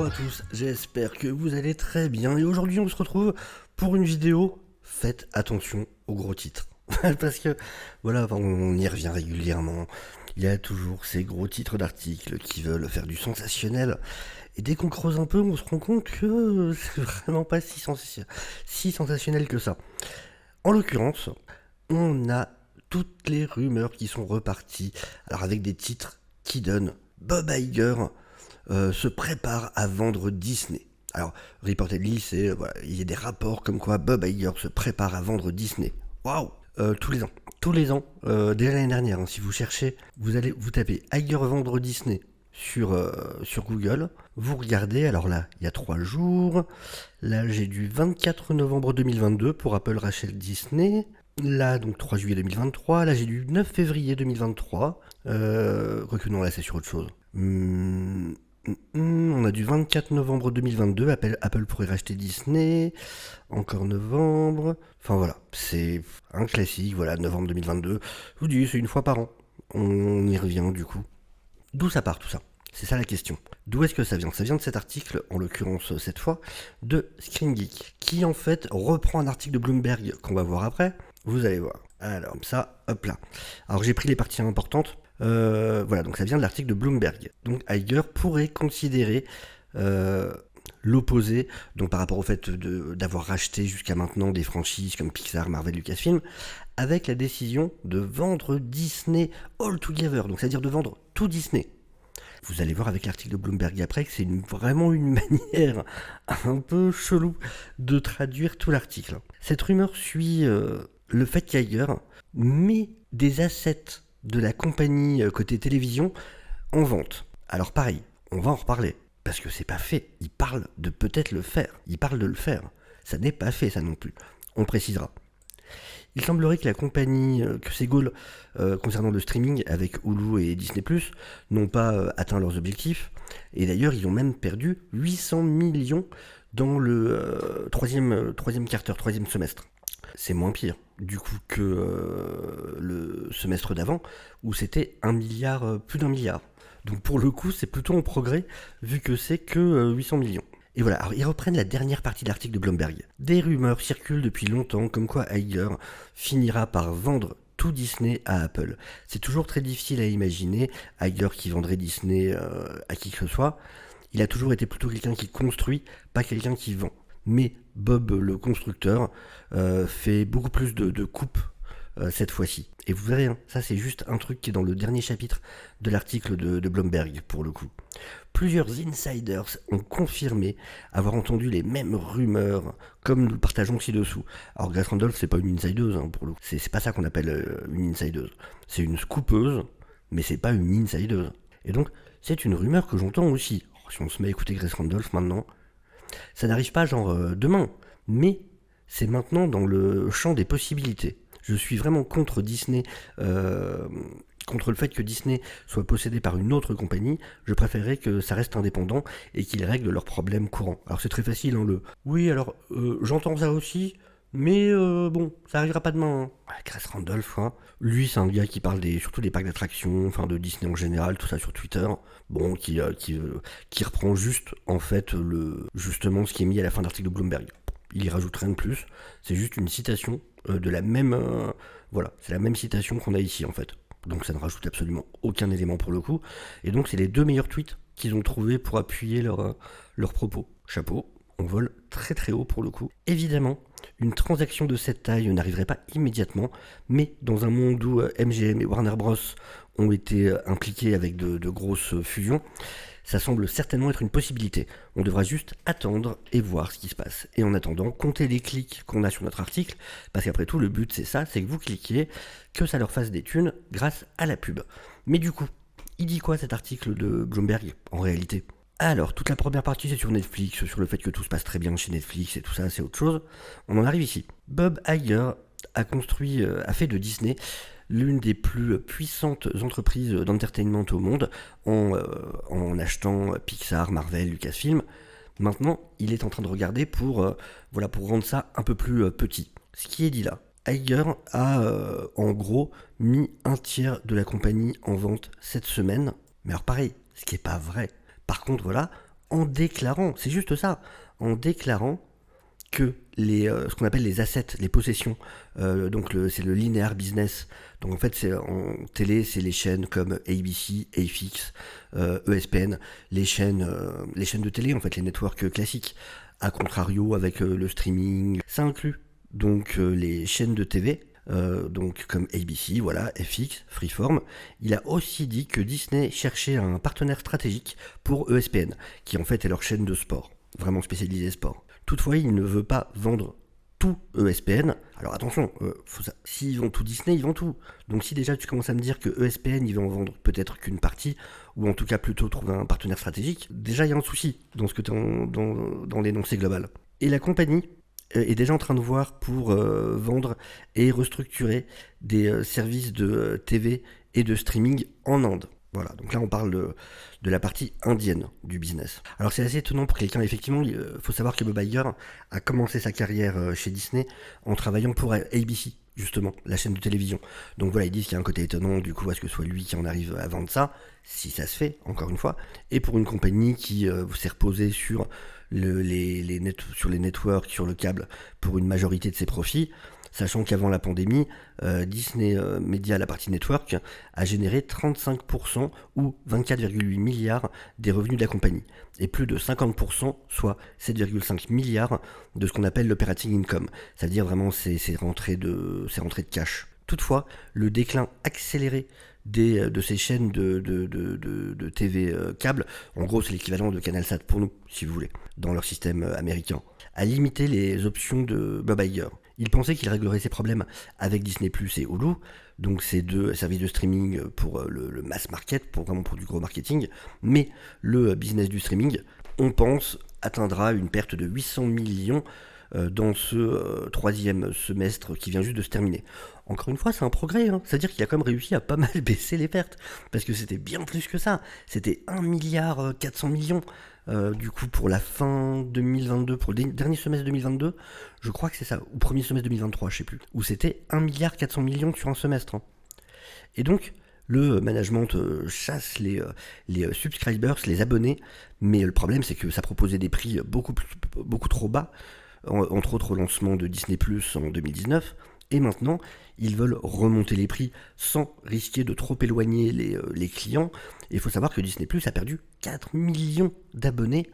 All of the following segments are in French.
à tous, j'espère que vous allez très bien et aujourd'hui on se retrouve pour une vidéo. Faites attention aux gros titres. Parce que voilà, on y revient régulièrement. Il y a toujours ces gros titres d'articles qui veulent faire du sensationnel. Et dès qu'on creuse un peu, on se rend compte que c'est vraiment pas si sensationnel que ça. En l'occurrence, on a toutes les rumeurs qui sont reparties. Alors avec des titres qui donnent Bob Iger se prépare à vendre Disney. Alors, reportedly, il y a des rapports comme quoi Bob Iger se prépare à vendre Disney. Waouh. Tous les ans, déjà l'année dernière, hein, si vous cherchez, vous tapez Iger vendre Disney sur Google, vous regardez, alors là, il y a 3 jours, là j'ai du 24 novembre 2022 pour Apple rachète Disney, là donc 3 juillet 2023, là j'ai du 9 février 2023, quoique non, là c'est sur autre chose. On a du 24 novembre 2022, Apple pourrait racheter Disney, encore novembre, enfin voilà, c'est un classique, voilà, novembre 2022, je vous dis, c'est une fois par an, on y revient du coup. D'où ça part tout ça? C'est ça la question. D'où est-ce que ça vient? Ça vient de cet article, en l'occurrence cette fois, de Screen Geek, qui en fait reprend un article de Bloomberg qu'on va voir après, vous allez voir. Alors ça, hop là. Alors j'ai pris les parties importantes. Voilà, donc ça vient de l'article de Bloomberg. Donc Iger pourrait considérer l'opposé, donc par rapport au fait d'avoir racheté jusqu'à maintenant des franchises comme Pixar, Marvel, Lucasfilm, avec la décision de vendre Disney all together, donc c'est-à-dire de vendre tout Disney. Vous allez voir avec l'article de Bloomberg après que c'est vraiment une manière un peu chelou de traduire tout l'article. Cette rumeur suit le fait qu'Iger met des assets de la compagnie côté télévision en vente. Alors pareil, on va en reparler, parce que c'est pas fait. Il parle de peut-être le faire, il parle de le faire. Ça n'est pas fait ça non plus, on précisera. Il semblerait que la compagnie, que ses goals concernant le streaming avec Hulu et Disney+, n'ont pas atteint leurs objectifs. Et d'ailleurs, ils ont même perdu 800 millions dans le troisième semestre. C'est moins pire, du coup, que le semestre d'avant, où c'était plus d'un milliard. Donc pour le coup, c'est plutôt en progrès, vu que c'est que 800 millions. Et voilà, alors ils reprennent la dernière partie de l'article de Bloomberg. Des rumeurs circulent depuis longtemps comme quoi Iger finira par vendre tout Disney à Apple. C'est toujours très difficile à imaginer, Iger qui vendrait Disney à qui que ce soit. Il a toujours été plutôt quelqu'un qui construit, pas quelqu'un qui vend. Mais Bob, le constructeur, fait beaucoup plus de coupes cette fois-ci. Et vous verrez, hein, ça c'est juste un truc qui est dans le dernier chapitre de l'article de Bloomberg, pour le coup. Plusieurs insiders ont confirmé avoir entendu les mêmes rumeurs, comme nous le partageons ci-dessous. Alors Grace Randolph, c'est pas une insideuse, hein, pour le coup. C'est pas ça qu'on appelle une insideuse. C'est une scoopeuse, mais c'est pas une insideuse. Et donc, c'est une rumeur que j'entends aussi. Alors, si on se met à écouter Grace Randolph maintenant, ça n'arrive pas genre demain, mais c'est maintenant dans le champ des possibilités. Je suis vraiment contre Disney, contre le fait que Disney soit possédé par une autre compagnie. Je préférerais que ça reste indépendant et qu'ils règlent leurs problèmes courants. Alors c'est très facile, hein, Oui, alors j'entends ça aussi, mais bon, ça arrivera pas demain. Hein. Ouais, Chris Randolph, hein. Lui, c'est un gars qui parle surtout des parcs d'attractions, enfin de Disney en général, tout ça sur Twitter. Bon, qui reprend juste, en fait, justement ce qui est mis à la fin de l'article de Bloomberg. Il y rajoute rien de plus, c'est juste une citation de la même... voilà, c'est la même citation qu'on a ici en fait. Donc ça ne rajoute absolument aucun élément pour le coup. Et donc c'est les 2 meilleurs tweets qu'ils ont trouvés pour appuyer leurs propos. Chapeau, on vole très très haut pour le coup. Évidemment, une transaction de cette taille n'arriverait pas immédiatement, mais dans un monde où MGM et Warner Bros ont été impliqués avec de grosses fusions, ça semble certainement être une possibilité. On devra juste attendre et voir ce qui se passe. Et en attendant, comptez les clics qu'on a sur notre article, parce qu'après tout, le but c'est ça, c'est que vous cliquiez, que ça leur fasse des thunes grâce à la pub. Mais du coup, il dit quoi cet article de Bloomberg, en réalité? Alors, toute la première partie c'est sur Netflix, sur le fait que tout se passe très bien chez Netflix et tout ça, c'est autre chose. On en arrive ici. Bob Iger a fait de Disney l'une des plus puissantes entreprises d'entertainment au monde en achetant Pixar, Marvel, Lucasfilm. Maintenant, il est en train de regarder pour rendre ça un peu plus petit. Ce qui est dit là, Iger a en gros mis un tiers de la compagnie en vente cette semaine. Mais alors pareil, ce qui n'est pas vrai. Par contre, voilà, en déclarant, c'est juste ça, en déclarant que ce qu'on appelle les assets, les possessions, donc c'est le linear business. Donc en fait, en télé, c'est les chaînes comme ABC, FX, ESPN, les chaînes de télé, en fait, les networks classiques. A contrario, avec le streaming, ça inclut donc les chaînes de TV. Donc comme ABC, voilà, FX, Freeform. Il a aussi dit que Disney cherchait un partenaire stratégique pour ESPN, qui en fait est leur chaîne de sport, vraiment spécialisée sport. Toutefois, il ne veut pas vendre tout ESPN. Alors attention, s'ils vendent tout Disney, ils vendent tout. Donc si déjà tu commences à me dire que ESPN, il va en vendre peut-être qu'une partie, ou en tout cas plutôt trouver un partenaire stratégique, déjà il y a un souci dans ce que dans l'énoncé global. Et la compagnie est déjà en train de voir pour vendre et restructurer des services de TV et de streaming en Inde. Voilà, donc là on parle de la partie indienne du business. Alors c'est assez étonnant pour quelqu'un, effectivement, il faut savoir que Bob Iger a commencé sa carrière chez Disney en travaillant pour ABC, justement, la chaîne de télévision. Donc voilà, ils disent qu'il y a un côté étonnant, du coup, à ce que ce soit lui qui en arrive à vendre ça, si ça se fait, encore une fois, et pour une compagnie qui s'est reposée sur sur les networks, sur le câble, pour une majorité de ses profits, sachant qu'avant la pandémie, Disney Media, la partie network, a généré 35% ou 24,8 milliards des revenus de la compagnie, et plus de 50%, soit 7,5 milliards de ce qu'on appelle l'operating income, c'est-à-dire vraiment ces rentrées de cash. Toutefois, le déclin accéléré de ces chaînes de TV câble, en gros c'est l'équivalent de CanalSat pour nous, si vous voulez, dans leur système américain, a limité les options de Bob Iger. Il pensait qu'il réglerait ses problèmes avec Disney Plus et Hulu, donc ces deux services de streaming pour le mass market, vraiment pour du gros marketing, mais le business du streaming, on pense, atteindra une perte de 800 millions dans ce troisième semestre qui vient juste de se terminer. Encore une fois, c'est un progrès, hein. C'est-à-dire qu'il a quand même réussi à pas mal baisser les pertes, parce que c'était bien plus que ça. C'était 1 milliard 400 millions. Du coup, pour la fin 2022, pour le dernier semestre 2022, je crois que c'est ça, ou premier semestre 2023, je sais plus, où c'était 1 milliard 400 millions sur un semestre. Hein. Et donc, le management chasse les subscribers, les abonnés, mais le problème c'est que ça proposait des prix beaucoup trop bas, entre autres au lancement de Disney Plus en 2019, et maintenant ils veulent remonter les prix sans risquer de trop éloigner les clients. Et il faut savoir que Disney Plus a perdu 4 millions d'abonnés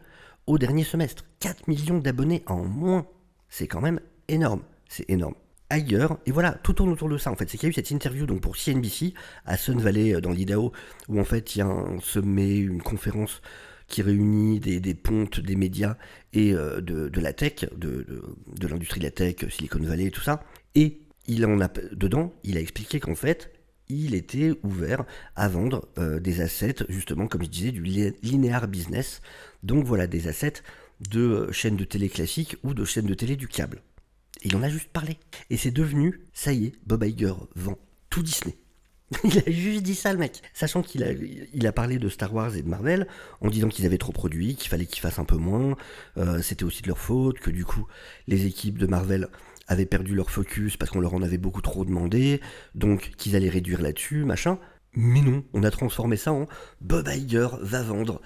au dernier semestre. 4 millions d'abonnés en moins, c'est quand même énorme, c'est énorme. Ailleurs, et voilà, tout tourne autour de ça en fait, c'est qu'il y a eu cette interview donc pour CNBC à Sun Valley dans l'Idaho, où en fait il y a un sommet, une conférence qui réunit des pontes des médias et de la tech, de l'industrie de la tech, Silicon Valley et tout ça, et dedans, il a expliqué qu'en fait, il était ouvert à vendre des assets, justement, comme je disais, du linear business, donc voilà, des assets de chaînes de télé classiques ou de chaînes de télé du câble. Et il en a juste parlé. Et c'est devenu, ça y est, Bob Iger vend tout Disney. Il a juste dit ça, le mec. Sachant qu'il a parlé de Star Wars et de Marvel, en disant qu'ils avaient trop produit, qu'il fallait qu'ils fassent un peu moins, c'était aussi de leur faute, que du coup, les équipes de Marvel avaient perdu leur focus parce qu'on leur en avait beaucoup trop demandé, donc qu'ils allaient réduire là-dessus, machin. Mais non, on a transformé ça en Bob Iger va vendre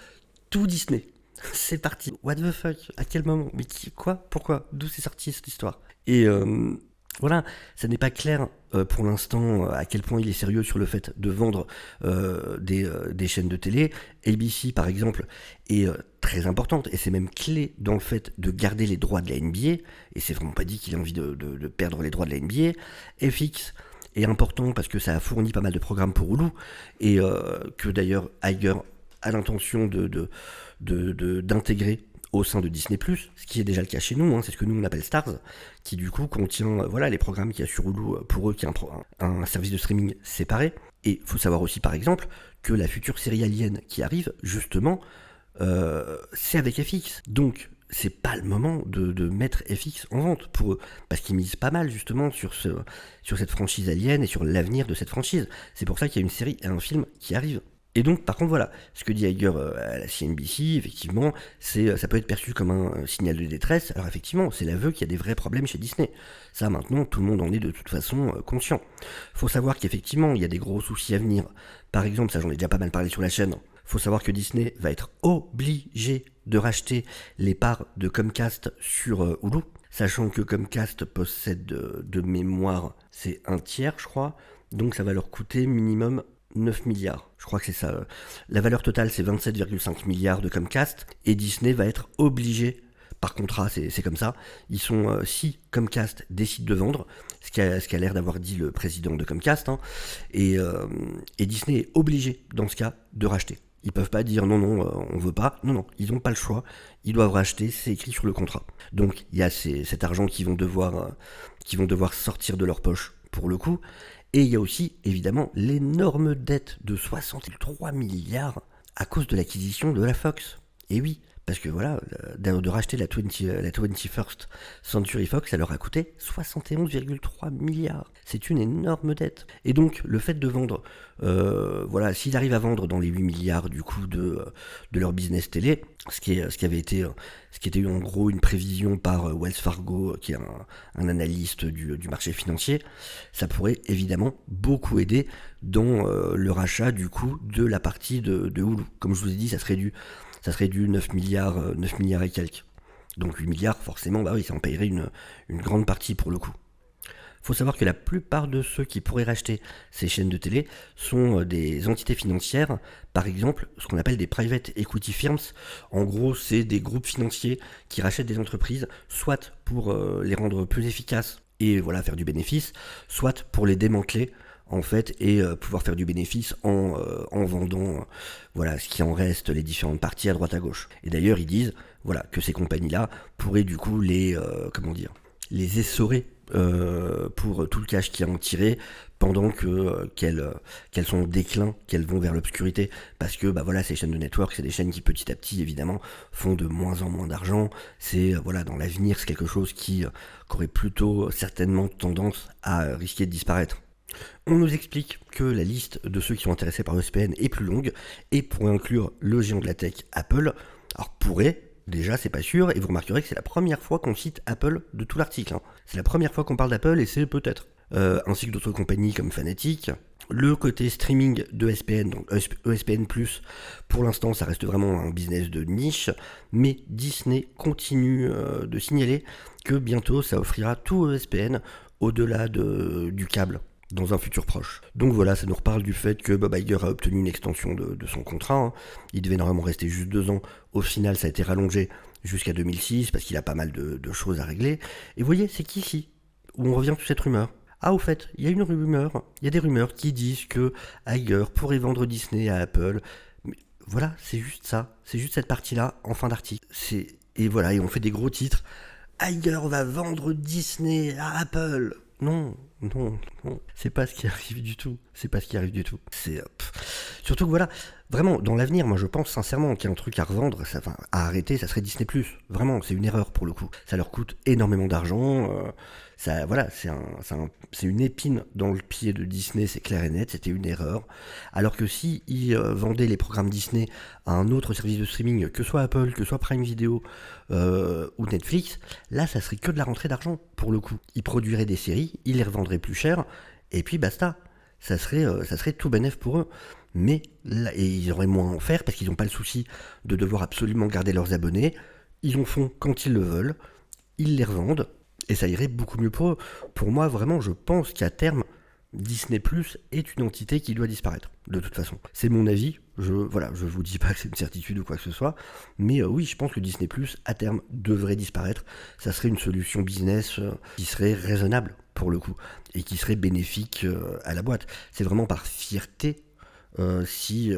tout Disney. C'est parti. What the fuck? À quel moment? Mais quoi? Pourquoi? D'où c'est sorti cette histoire? Et voilà, ça n'est pas clair pour l'instant à quel point il est sérieux sur le fait de vendre des chaînes de télé. ABC par exemple est très importante et c'est même clé dans le fait de garder les droits de la NBA, et c'est vraiment pas dit qu'il a envie de perdre les droits de la NBA. FX est important parce que ça a fourni pas mal de programmes pour Hulu, et que d'ailleurs Iger a l'intention d'intégrer au sein de Disney+, ce qui est déjà le cas chez nous, hein, c'est ce que nous on appelle Stars, qui du coup contient voilà, les programmes qu'il y a sur Hulu pour eux, qui est un service de streaming séparé. Et il faut savoir aussi par exemple que la future série Alien qui arrive, justement, c'est avec FX. Donc c'est pas le moment de mettre FX en vente pour eux, parce qu'ils misent pas mal justement sur cette franchise Alien et sur l'avenir de cette franchise. C'est pour ça qu'il y a une série et un film qui arrivent. Et donc, par contre, voilà, ce que dit Iger à la CNBC, effectivement, ça peut être perçu comme un signal de détresse. Alors effectivement, c'est l'aveu qu'il y a des vrais problèmes chez Disney. Ça, maintenant, tout le monde en est de toute façon conscient. Faut savoir qu'effectivement, il y a des gros soucis à venir. Par exemple, ça j'en ai déjà pas mal parlé sur la chaîne, faut savoir que Disney va être obligé de racheter les parts de Comcast sur Hulu, sachant que Comcast possède de mémoire, c'est 1/3 je crois, donc ça va leur coûter minimum 9 milliards. Je crois que c'est ça. La valeur totale c'est 27,5 milliards de Comcast, et Disney va être obligé, par contrat c'est comme ça, ils sont, si Comcast décide de vendre, ce qu'a l'air d'avoir dit le président de Comcast, hein, et Disney est obligé dans ce cas de racheter. Ils peuvent pas dire non, on veut pas. Non, ils n'ont pas le choix. Ils doivent racheter, c'est écrit sur le contrat. Donc il y a cet argent qu'ils vont devoir sortir de leur poche pour le coup. Et il y a aussi évidemment l'énorme dette de 63 milliards à cause de l'acquisition de la Fox. Et oui, parce que voilà, de racheter la 21st Century Fox, ça leur a coûté 71,3 milliards. C'est une énorme dette. Et donc, le fait de vendre, s'ils arrivent à vendre dans les 8 milliards du coup de leur business télé, ce qui était en gros une prévision par Wells Fargo, qui est un analyste du marché financier, ça pourrait évidemment beaucoup aider dans le rachat du coup de la partie de Hulu. Comme je vous ai dit, ça serait du 9 milliards et quelques. Donc 8 milliards, forcément, bah oui, ça en paierait une grande partie pour le coup. Faut savoir que la plupart de ceux qui pourraient racheter ces chaînes de télé sont des entités financières, par exemple ce qu'on appelle des private equity firms. En gros, c'est des groupes financiers qui rachètent des entreprises, soit pour les rendre plus efficaces et voilà, faire du bénéfice, soit pour les démanteler en fait, et pouvoir faire du bénéfice en vendant ce qui en reste, les différentes parties à droite à gauche. Et d'ailleurs, ils disent que ces compagnies-là pourraient du coup les essorer pour tout le cash qui est en tiré pendant qu'elles sont en déclin, qu'elles vont vers l'obscurité, parce que ces chaînes de network, c'est des chaînes qui petit à petit évidemment font de moins en moins d'argent. C'est dans l'avenir, c'est quelque chose qui aurait plutôt certainement tendance à risquer de disparaître. On nous explique que la liste de ceux qui sont intéressés par l'ESPN est plus longue et pourrait inclure le géant de la tech Apple. Alors pourrait, déjà c'est pas sûr, et vous remarquerez que c'est la première fois qu'on cite Apple de tout l'article. Hein. C'est la première fois qu'on parle d'Apple et c'est peut-être. Ainsi que d'autres compagnies comme Fanatic. Le côté streaming de ESPN, donc ESPN+, pour l'instant ça reste vraiment un business de niche, mais Disney continue de signaler que bientôt ça offrira tout ESPN au-delà du câble, dans un futur proche. Donc voilà, ça nous reparle du fait que Bob Iger a obtenu une extension de son contrat. Hein. Il devait normalement rester juste 2 ans. Au final, ça a été rallongé jusqu'à 2006 parce qu'il a pas mal de choses à régler. Et vous voyez, c'est qu'ici, où on revient sur cette rumeur. Ah, au fait, il y a des rumeurs qui disent que Iger pourrait vendre Disney à Apple. Mais voilà, c'est juste ça. C'est juste cette partie-là, en fin d'article. Et on fait des gros titres. Iger va vendre Disney à Apple. Non, c'est pas ce qui arrive du tout. Surtout que vraiment, dans l'avenir, moi je pense sincèrement qu'il y a un truc à revendre, à arrêter, ça serait Disney+. Vraiment, c'est une erreur pour le coup. Ça leur coûte énormément d'argent. C'est une épine dans le pied de Disney, c'est clair et net, c'était une erreur. Alors que si ils vendaient les programmes Disney à un autre service de streaming, que soit Apple, que soit Prime Video ou Netflix, là ça serait que de la rentrée d'argent pour le coup. Ils produiraient des séries, ils les revendraient plus cher, et puis basta. Ça serait tout bénef pour eux. Mais là, et ils auraient moins à en faire parce qu'ils n'ont pas le souci de devoir absolument garder leurs abonnés. Ils en font quand ils le veulent, ils les revendent. Et ça irait beaucoup mieux pour eux. Pour moi, vraiment, je pense qu'à terme, Disney Plus est une entité qui doit disparaître, de toute façon. C'est mon avis, je vous dis pas que c'est une certitude ou quoi que ce soit, mais oui, je pense que Disney Plus, à terme, devrait disparaître. Ça serait une solution business qui serait raisonnable, pour le coup, et qui serait bénéfique à la boîte. C'est vraiment par fierté si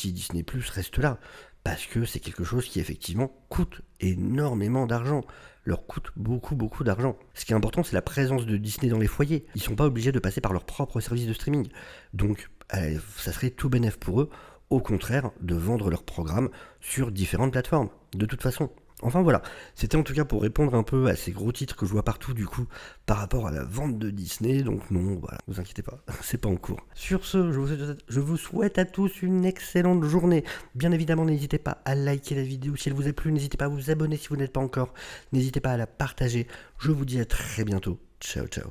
Disney Plus reste là, parce que c'est quelque chose qui, effectivement, coûte énormément d'argent. Leur coûte beaucoup d'argent. Ce qui est important, c'est la présence de Disney dans les foyers. Ils sont pas obligés de passer par leur propre service de streaming. Donc, ça serait tout bénef pour eux, au contraire, de vendre leurs programmes sur différentes plateformes, de toute façon. Enfin voilà, c'était en tout cas pour répondre un peu à ces gros titres que je vois partout du coup par rapport à la vente de Disney, donc non, voilà, vous inquiétez pas, c'est pas en cours. Sur ce, je vous souhaite à tous une excellente journée. Bien évidemment, n'hésitez pas à liker la vidéo si elle vous a plu, n'hésitez pas à vous abonner si vous n'êtes pas encore, n'hésitez pas à la partager. Je vous dis à très bientôt, ciao ciao.